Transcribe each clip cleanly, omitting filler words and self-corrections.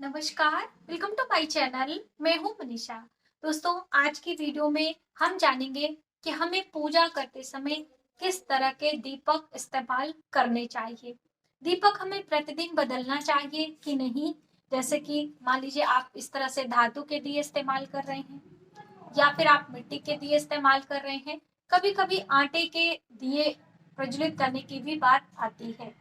नमस्कार, welcome to my channel. मैं हूं मनीषा। दोस्तों, आज की वीडियो में हम जानेंगे कि हमें पूजा करते समय किस तरह के दीपक इस्तेमाल करने चाहिए। दीपक हमें प्रतिदिन बदलना चाहिए कि नहीं। जैसे कि मान लीजिए आप इस तरह से धातु के दिए इस्तेमाल कर रहे हैं या फिर आप मिट्टी के दिए इस्तेमाल कर रहे हैं। कभी कभी आटे के दिए प्रज्वलित करने की भी बात आती है।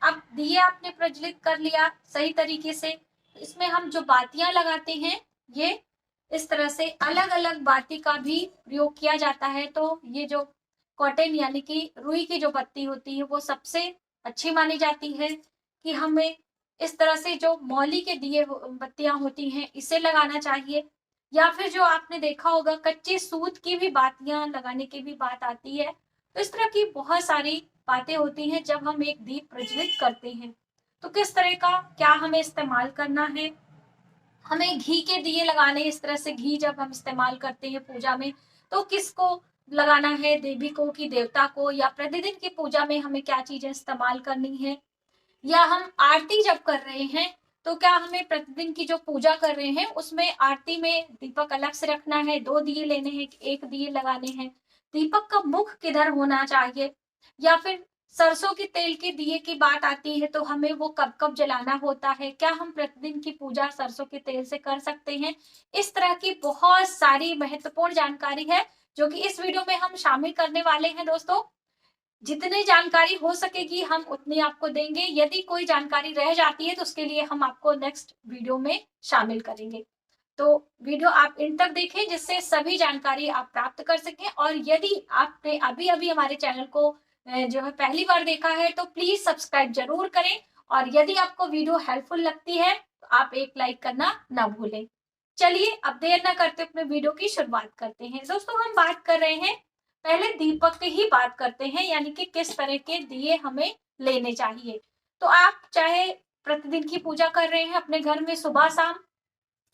अब दिए आपने प्रज्वलित कर लिया सही तरीके से। इसमें हम जो बातियां लगाते हैं, ये इस तरह से अलग अलग बाती का भी प्रयोग किया जाता है। तो ये जो कॉटन यानी कि रुई की जो बत्ती होती है वो सबसे अच्छी मानी जाती है कि हमें इस तरह से जो मौली के दिए बत्तियां होती हैं इसे लगाना चाहिए। या फिर जो आपने देखा होगा कच्चे सूत की भी बातियां लगाने की भी बात आती है। तो इस तरह की बहुत सारी बातें होती हैं जब हम एक दीप प्रज्वलित करते हैं। तो किस तरह का क्या हमें इस्तेमाल करना है। हमें घी के दिए लगाने, इस तरह से घी जब हम इस्तेमाल करते हैं पूजा में तो किसको लगाना है, देवी को कि देवता को, या प्रतिदिन की पूजा में हमें क्या चीजें इस्तेमाल करनी है। या हम आरती जब कर रहे हैं तो क्या हमें प्रतिदिन की जो पूजा कर रहे हैं उसमें आरती में दीपक अलग से रखना है, दो दिए लेने हैं, एक दिए लगाने हैं। दीपक का मुख किधर होना चाहिए। या फिर सरसों के तेल के दिए की बात आती है तो हमें वो कब कब जलाना होता है, क्या हम प्रतिदिन की पूजा सरसों के तेल से कर सकते हैं। इस तरह की बहुत सारी महत्वपूर्ण जानकारी है जो कि इस वीडियो में हम शामिल करने वाले हैं। दोस्तों, जितनी जानकारी हो सकेगी हम उतनी आपको देंगे। यदि कोई जानकारी रह जाती है तो उसके लिए हम आपको नेक्स्ट वीडियो में शामिल करेंगे। तो वीडियो आप इन तक देखें जिससे सभी जानकारी आप प्राप्त कर सकें। और यदि आपने अभी अभी हमारे चैनल को जो है पहली बार देखा है तो प्लीज सब्सक्राइब जरूर करें। और यदि आपको वीडियो हेल्पफुल लगती है तो आप एक लाइक करना ना भूलें। चलिए अब देर ना करते अपने वीडियो की शुरुआत करते हैं। दोस्तों, हम बात कर रहे हैं, पहले दीपक की ही बात करते हैं, यानी कि किस तरह के दिए हमें लेने चाहिए। तो आप चाहे प्रतिदिन की पूजा कर रहे हैं अपने घर में सुबह शाम,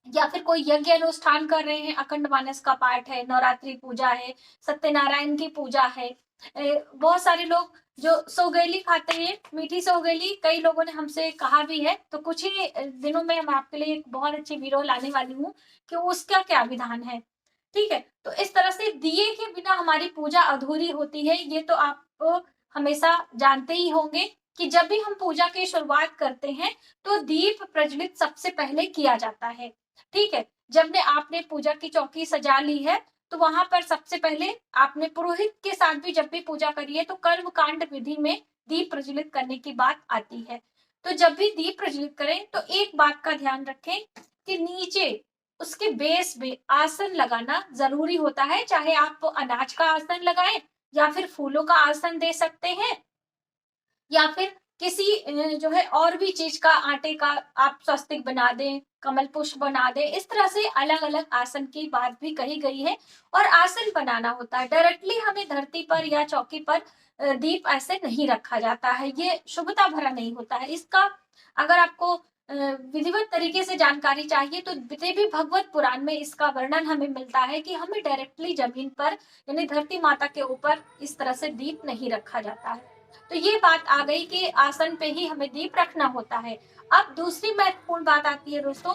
या फिर कोई यज्ञ अनुष्ठान कर रहे हैं, अखंड मानस का पाठ है, नवरात्रि पूजा है, सत्यनारायण की पूजा है। बहुत सारे लोग जो सौगेली खाते हैं, मीठी सौगेली कई लोगों ने हमसे कहा भी है। तो कुछ ही दिनों में मैं आपके लिए एक बहुत अच्छी वीडियो लाने वाली हूँ कि उसका क्या विधान है। ठीक है, तो इस तरह से दिए के बिना हमारी पूजा अधूरी होती है। ये तो आप हमेशा जानते ही होंगे कि जब भी हम पूजा की शुरुआत करते हैं तो दीप प्रज्वलित सबसे पहले किया जाता है। ठीक है, जब ने आपने पूजा की चौकी सजा ली है तो वहां पर सबसे पहले आपने पुरोहित के साथ भी जब भी पूजा करी है तो कर्म कांड विधि में दीप प्रज्वलित करने की बात आती है। तो जब भी दीप प्रज्वलित करें तो एक बात का ध्यान रखें कि नीचे उसके बेस में आसन लगाना जरूरी होता है। चाहे आप अनाज का आसन लगाएं या फिर फूलों का आसन दे सकते हैं, या फिर किसी जो है और भी चीज का, आटे का आप स्वस्तिक बना दें, कमल पुष्प बना दें। इस तरह से अलग अलग आसन की बात भी कही गई है। और आसन बनाना होता है, डायरेक्टली हमें धरती पर या चौकी पर दीप ऐसे नहीं रखा जाता है, ये शुभता भरा नहीं होता है। इसका अगर आपको विधिवत तरीके से जानकारी चाहिए तो देवी भगवत पुराण में इसका वर्णन हमें मिलता है कि हमें डायरेक्टली जमीन पर यानी धरती माता के ऊपर इस तरह से दीप नहीं रखा जाता है। तो ये बात आ गई कि आसन पे ही हमें दीप रखना होता है। अब दूसरी महत्वपूर्ण बात आती है दोस्तों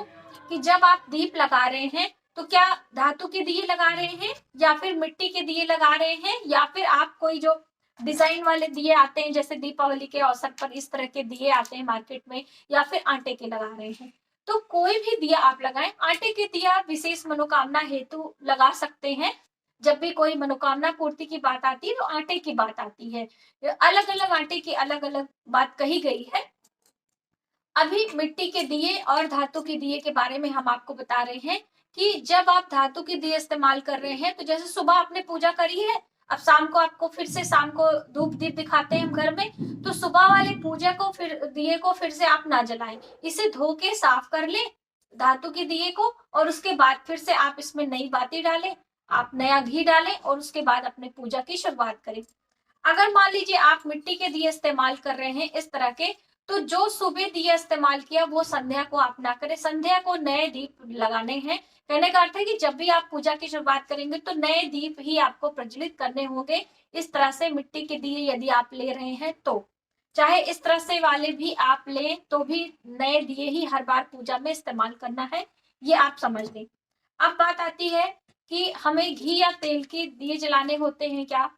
कि जब आप दीप लगा रहे हैं तो क्या धातु के दिए लगा रहे हैं या फिर मिट्टी के दिए लगा रहे हैं, या फिर आप कोई जो डिजाइन वाले दिए आते हैं जैसे दीपावली के अवसर पर इस तरह के दिए आते हैं मार्केट में, या फिर आटे के लगा रहे हैं। तो कोई भी दिया आप लगाएं, आटे के दिया विशेष मनोकामना हेतु लगा सकते हैं। जब भी कोई मनोकामना पूर्ति की बात आती है तो आटे की बात आती है। अलग अलग आटे की अलग अलग बात कही गई है। अभी मिट्टी के दिए और धातु के दिए के बारे में हम आपको बता रहे हैं कि जब आप धातु के दिए इस्तेमाल कर रहे हैं तो जैसे सुबह आपने पूजा करी है, अब शाम को आपको फिर से शाम को धूप दीप दिखाते हैं हम घर में, तो सुबह वाले पूजा को फिर दिए को फिर से आप ना जलाएं, इसे धो के साफ कर लें धातु के दिए को। और उसके बाद फिर से आप इसमें नई बाती डालें, आप नया घी डालें और उसके बाद अपने पूजा की शुरुआत करें। अगर मान लीजिए आप मिट्टी के दिए इस्तेमाल कर रहे हैं इस तरह के, तो जो सुबह दिया इस्तेमाल किया वो संध्या को आप ना करें, संध्या को नए दीप लगाने हैं। कहने का अर्थ है कि जब भी आप पूजा की शुरुआत करेंगे तो नए दीप ही आपको प्रज्वलित करने होंगे। इस तरह से मिट्टी के दिए यदि आप ले रहे हैं तो चाहे इस तरह से वाले भी आप लें तो भी नए दिए ही हर बार पूजा में इस्तेमाल करना है, ये आप समझ लें। अब बात आती है कि हमें घी या तेल के दिए जलाने होते हैं क्या?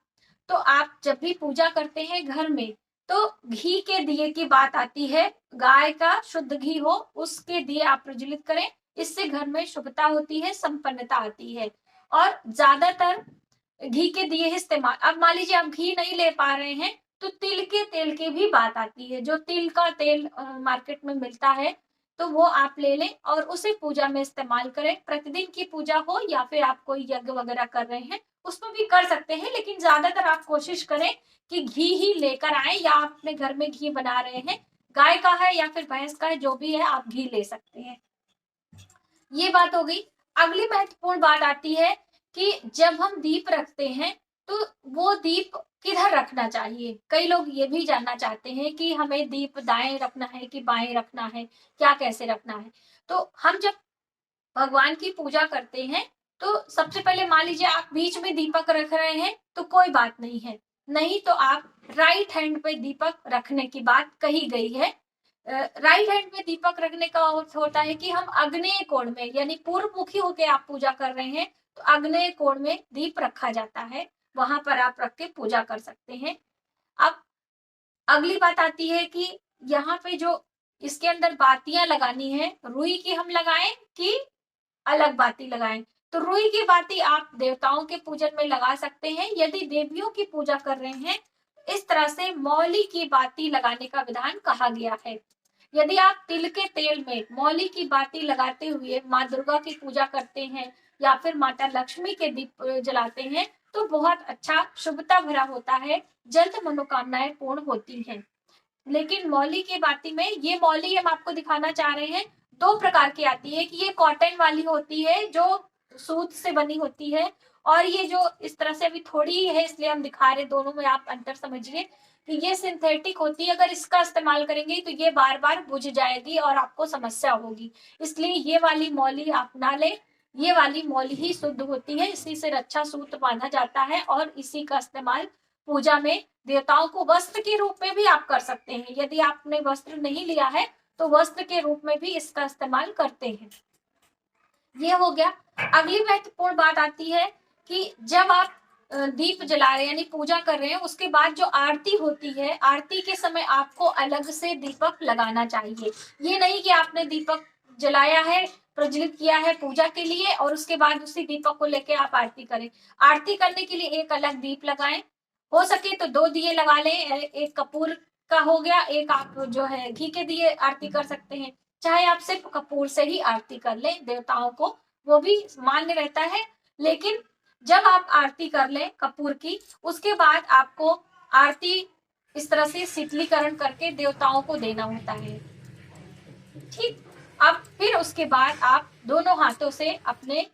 तो आप जब भी पूजा करते हैं घर में, तो घी के दिए की बात आती है। गाय का शुद्ध घी हो उसके दिए आप प्रज्वलित करें, इससे घर में शुभता होती है, संपन्नता आती है। और ज्यादातर घी के दिए इस्तेमाल, अब मान लीजिए आप घी नहीं ले पा रहे हैं तो तिल के तेल की भी बात आती है। जो तिल का तेल मार्केट में मिलता है तो वो आप ले लें और उसे पूजा में इस्तेमाल करें। प्रतिदिन की पूजा हो या फिर आप कोई यज्ञ वगैरह कर रहे हैं उसमें भी कर सकते हैं, लेकिन ज्यादातर आप कोशिश करें कि घी ही लेकर आए, या आप अपने घर में घी बना रहे हैं, गाय का है या फिर भैंस का है, जो भी है आप घी ले सकते हैं। ये बात हो गई। अगली महत्वपूर्ण बात आती है कि जब हम दीप रखते हैं तो वो दीप किधर रखना चाहिए। कई लोग ये भी जानना चाहते हैं कि हमें दीप दाएं रखना है कि बाएं रखना है, क्या कैसे रखना है। तो हम जब भगवान की पूजा करते हैं तो सबसे पहले मान लीजिए आप बीच में दीपक रख रहे हैं तो कोई बात नहीं है, नहीं तो आप राइट हैंड पे दीपक रखने की बात कही गई है। राइट हैंड में दीपक रखने का अर्थ होता है कि हम आग्नेय कोण में, यानी पूर्व मुखी होकर आप पूजा कर रहे हैं तो आग्नेय कोण में दीप रखा जाता है, वहां पर आप रख के पूजा कर सकते हैं। अब अगली बात आती है कि यहाँ पे जो इसके अंदर बातियां लगानी है, रुई की हम लगाएं कि अलग बाती लगाएं। तो रुई की बाती आप देवताओं के पूजन में लगा सकते हैं। यदि देवियों की पूजा कर रहे हैं इस तरह से मौली की बाती लगाने का विधान कहा गया है। यदि आप तिल के तेल में मौली की बाती लगाते हुए माँ दुर्गा की पूजा करते हैं या फिर माता लक्ष्मी के दीप जलाते हैं तो बहुत अच्छा शुभता भरा होता है, जल्द मनोकामनाएं पूर्ण होती हैं। लेकिन मौली की बाती में, ये मौली हम आपको दिखाना चाह रहे हैं, दो प्रकार की आती है कि ये कॉटन वाली होती है जो सूत से बनी होती है, और ये जो इस तरह से अभी थोड़ी है इसलिए हम दिखा रहे, दोनों में आप अंतर समझिए कि ये सिंथेटिक होती है। अगर इसका इस्तेमाल करेंगे तो ये बार बार बुझ जाएगी और आपको समस्या होगी, इसलिए ये वाली मौली आप ना ले। ये वाली मौली ही शुद्ध होती है, इसी से रक्षा सूत्र बांधा जाता है और इसी का इस्तेमाल पूजा में देवताओं को वस्त्र के रूप में भी आप कर सकते हैं। यदि आपने वस्त्र नहीं लिया है तो वस्त्र के रूप में भी इसका इस्तेमाल करते हैं। ये हो गया। अगली महत्वपूर्ण बात आती है कि जब आप दीप जला रहे हैं यानी पूजा कर रहे हैं, उसके बाद जो आरती होती है, आरती के समय आपको अलग से दीपक लगाना चाहिए। ये नहीं कि आपने दीपक जलाया है, प्रज्वलित किया है पूजा के लिए और उसके बाद उसी दीपक को लेके आप आरती करें। आरती करने के लिए एक अलग दीप लगाएं, हो सके तो दो दिए लगा लें, एक कपूर का हो गया, एक आप जो है घी के दिए आरती कर सकते हैं। चाहे आप सिर्फ कपूर से ही आरती कर लें देवताओं को, वो भी मान्य रहता है। लेकिन जब आप आरती कर लें कपूर की, उसके बाद आपको आरती इस तरह से शीतलीकरण करके देवताओं को देना होता है। ठीक, अब फिर उसके बाद आप दोनों हाथों से अपने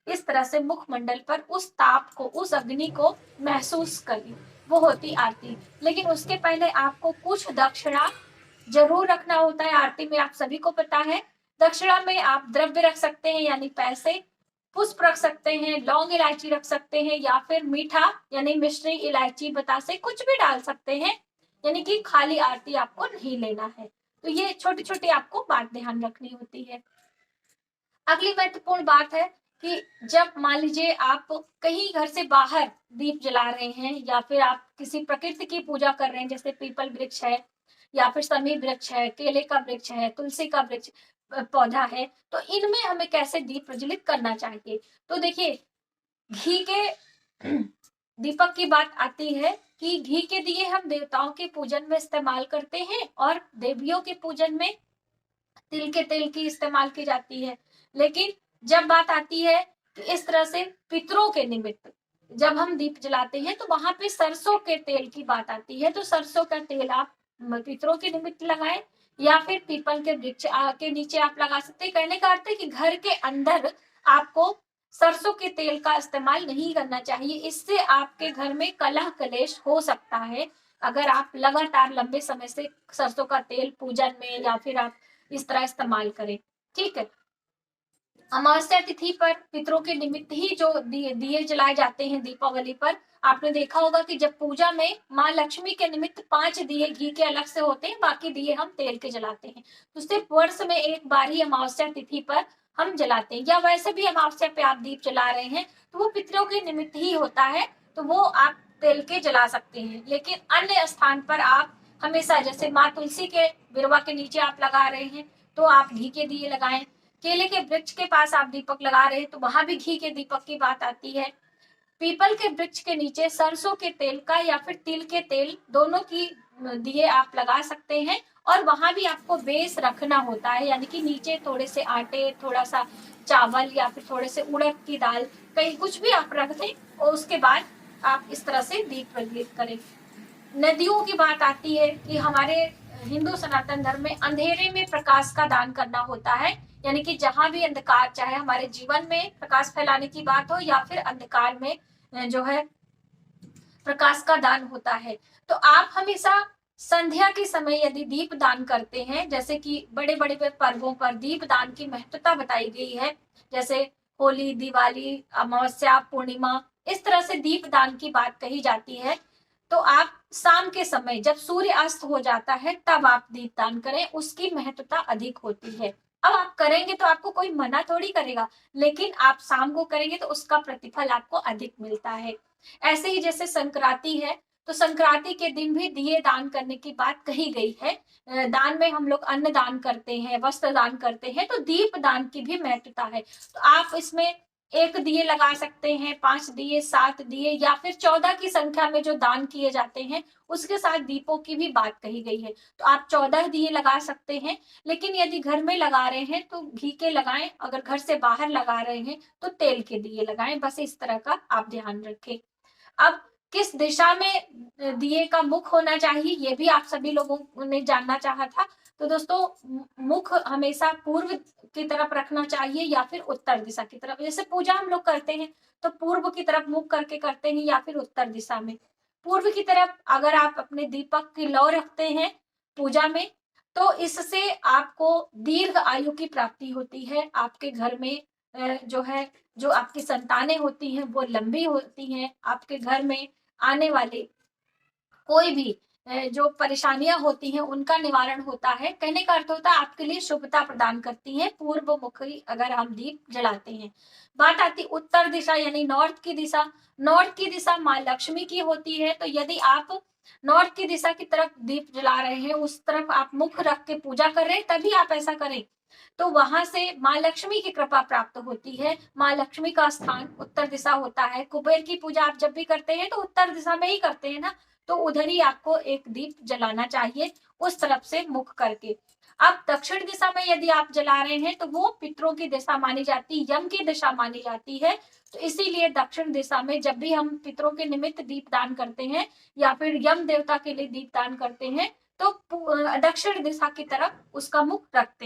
इस तरह से मुखमंडल पर उस ताप को, उस अग्नि को महसूस करें, वो होती आरती। लेकिन उसके पहले आपको कुछ दक्षिणा जरूर रखना होता है आरती में, आप सभी को पता है। दक्षिणा में आप द्रव्य रख सकते हैं यानी पैसे, पुष्प रख सकते हैं, लौंग इलायची रख सकते हैं, या फिर मीठा यानी मिश्री इलायची बतासे कुछ भी डाल सकते हैं, यानी कि खाली आरती आपको नहीं लेना है। तो ये छोटी छोटी आपको बात ध्यान रखनी होती है। अगली महत्वपूर्ण बात है कि जब मान लीजिए आप कहीं घर से बाहर दीप जला रहे हैं या फिर आप किसी प्रकृति की पूजा कर रहे हैं, जैसे पीपल वृक्ष है या फिर समी वृक्ष है, केले का वृक्ष है, तुलसी का वृक्ष पौधा है, तो इनमें हमें कैसे दीप प्रज्वलित करना चाहिए। तो देखिए, घी के दीपक की बात आती है कि घी के दिए हम देवताओं के पूजन में इस्तेमाल करते हैं और देवियों के पूजन में तिल के तेल की इस्तेमाल की जाती है। लेकिन जब बात आती है कि इस तरह से पितरों के निमित्त जब हम दीप जलाते हैं तो वहां पे सरसों के तेल की बात आती है। तो सरसों का तेल आप पितरों के निमित्त लगाएं या फिर पीपल के वृक्ष के नीचे आप लगा सकते हैं। कहने का अर्थ है कि घर के अंदर आपको सरसों के तेल का इस्तेमाल नहीं करना चाहिए, इससे आपके घर में कलह कलेश हो सकता है। अगर आप लगातार लंबे समय से सरसों का तेल पूजन में या फिर आप इस तरह इस्तेमाल करें, ठीक है। अमावस्या तिथि पर पितरों के निमित्त ही जो दिए जलाए जाते हैं दीपावली पर, आपने देखा होगा कि जब पूजा में माँ लक्ष्मी के निमित्त 5 दिए घी के अलग से होते हैं, बाकी दिए हम तेल के जलाते हैं। तो सिर्फ वर्ष में एक बार ही अमावस्या तिथि पर हम जलाते हैं, या वैसे भी अमावस्या पे आप दीप जला रहे हैं तो वो पितरों के निमित्त ही होता है, तो वो आप तेल के जला सकते हैं। लेकिन अन्य स्थान पर आप हमेशा, जैसे माँ तुलसी के बिरवा के नीचे आप लगा रहे हैं तो आप घी के दिए लगाएं। केले के वृक्ष के पास आप दीपक लगा रहे हैं तो वहां भी घी के दीपक की बात आती है। पीपल के वृक्ष के नीचे सरसों के तेल का या फिर तिल के तेल दोनों की दिए आप लगा सकते हैं। और वहां भी आपको बेस रखना होता है, यानी कि नीचे थोड़े से आटे, थोड़ा सा चावल या फिर थोड़े से उड़द की दाल, कहीं कुछ भी आप रख दें और उसके बाद आप इस तरह से दीप प्रज्वलित करें। नदियों की बात आती है कि हमारे हिंदू सनातन धर्म में अंधेरे में प्रकाश का दान करना होता है, यानी कि जहां भी अंधकार, चाहे हमारे जीवन में प्रकाश फैलाने की बात हो या फिर अंधकार में जो है प्रकाश का दान होता है। तो आप हमेशा संध्या के समय यदि दीप दान करते हैं, जैसे कि बड़े बड़े पर्वों पर दीप दान की महत्वता बताई गई है, जैसे होली, दिवाली, अमावस्या, पूर्णिमा, इस तरह से दीप दान की बात कही जाती है। तो आप शाम के समय जब सूर्य अस्त हो जाता है तब आप दीपदान करें, उसकी महत्वता अधिक होती है। अब आप करेंगे तो आपको कोई मना थोड़ी करेगा, लेकिन आप शाम को करेंगे तो उसका प्रतिफल आपको अधिक मिलता है। ऐसे ही जैसे संक्रांति है, तो संक्रांति के दिन भी दिए दान करने की बात कही गई है। दान में हम लोग अन्न दान करते हैं, वस्त्र दान करते हैं, तो दीप दान की भी महत्वता है। तो आप इसमें 1 दिए लगा सकते हैं, 5 दिए, 7 दिए, या फिर 14 की संख्या में जो दान किए जाते हैं उसके साथ दीपों की भी बात कही गई है। तो आप 14 दिए लगा सकते हैं, लेकिन यदि घर में लगा रहे हैं तो घी के लगाएं, अगर घर से बाहर लगा रहे हैं तो तेल के दिए लगाएं। बस इस तरह का आप ध्यान रखें। अब किस दिशा में दिए का मुख होना चाहिए, ये भी आप सभी लोगों ने जानना चाहा था। तो दोस्तों, मुख हमेशा पूर्व की तरफ रखना चाहिए या फिर उत्तर दिशा की तरफ। जैसे पूजा हम लोग करते हैं तो पूर्व की तरफ मुख करके करते हैं या फिर उत्तर दिशा में। पूर्व की तरफ अगर आप अपने दीपक की लौ रखते हैं पूजा में, तो इससे आपको दीर्घ आयु की प्राप्ति होती है। आपके घर में जो है, जो आपकी संतानें होती हैं वो लंबी होती हैं। आपके घर में आने वाले कोई भी जो परेशानियां होती हैं उनका निवारण होता है। कहने का अर्थ होता है आपके लिए शुभता प्रदान करती है पूर्व मुखी अगर हम दीप जलाते हैं। बात आती उत्तर दिशा यानी नॉर्थ की दिशा। नॉर्थ की दिशा माँ लक्ष्मी की होती है, तो यदि आप नॉर्थ की दिशा की तरफ दीप जला रहे हैं, उस तरफ आप मुख रख के पूजा कर रहे हैं, तभी आप ऐसा करें, तो वहां से माँ लक्ष्मी की कृपा प्राप्त होती है। माँ लक्ष्मी का स्थान उत्तर दिशा होता है। कुबेर की पूजा आप जब भी करते हैं तो उत्तर दिशा में ही करते हैं ना, तो उधर ही आपको एक दीप जलाना चाहिए, उस तरफ से मुख करके। अब दक्षिण दिशा में यदि आप जला रहे हैं तो वो पितरों की दिशा मानी जाती है, यम की दिशा मानी जाती है। तो इसीलिए दक्षिण दिशा में जब भी हम पितरों के निमित्त दीप दान करते हैं या फिर यम देवता के लिए दीप दान करते हैं, तो दक्षिण दिशा की तरफ उसका मुख रखते हैं।